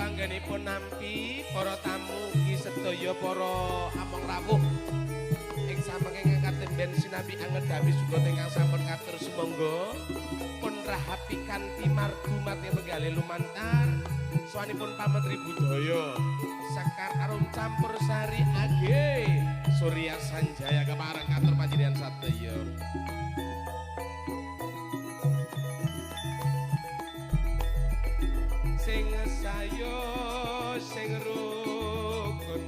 Anggenipun nampi para tamu ugi sedaya para among rawuh ing samenging angkat temben sinabi angedami sugot ingkang sampun katur sumangga pun rahapi kanthi margu mati penggalih lumantar sawanipun pametri budaya Sekar Arum Campur Sari Age Surya Sanjaya kepareng katur panjenengan sadaya. Sing sayo sing rukun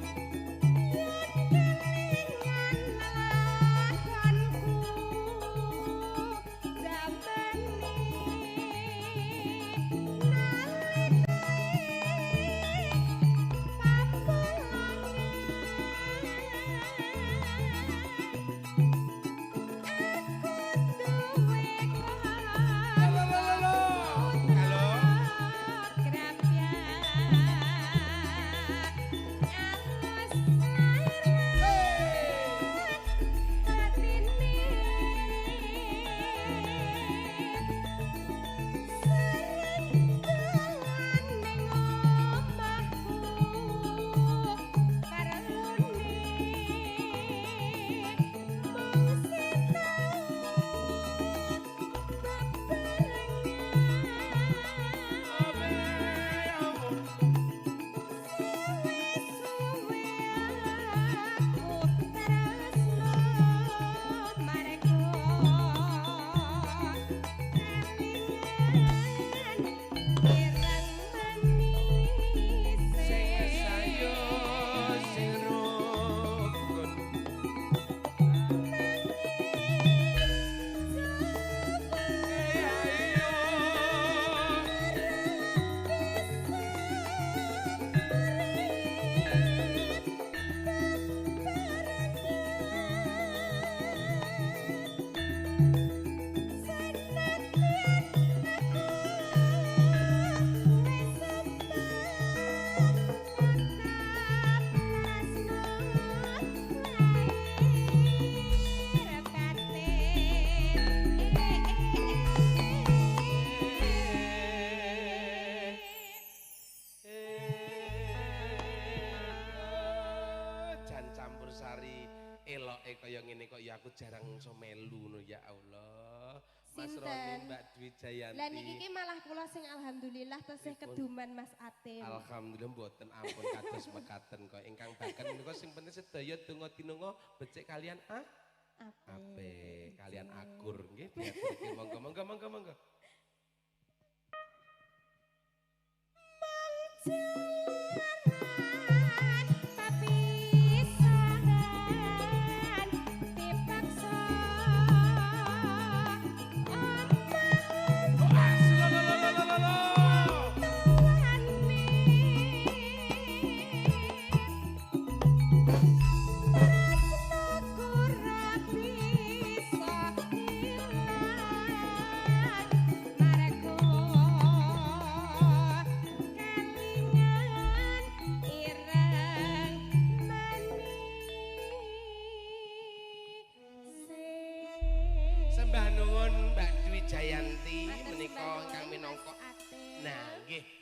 awake kaya ngene kok ya aku jarang iso melu no ya Allah. Mas Sinten? Roni, Mbak Dwi Jayanti. Lah niki ki malah kula sing alhamdulillah tesih keduman Mas Atim. Alhamdulillah mboten ampun kados mekaten kok ingkang baken menika sing penting sedaya donga dinunga becik kalian ape kalian akur nggih diaturke monggo monggo. Sembah nuwun Mbak Dwi Jayanti menika ingkang minangka. Nah, nggih.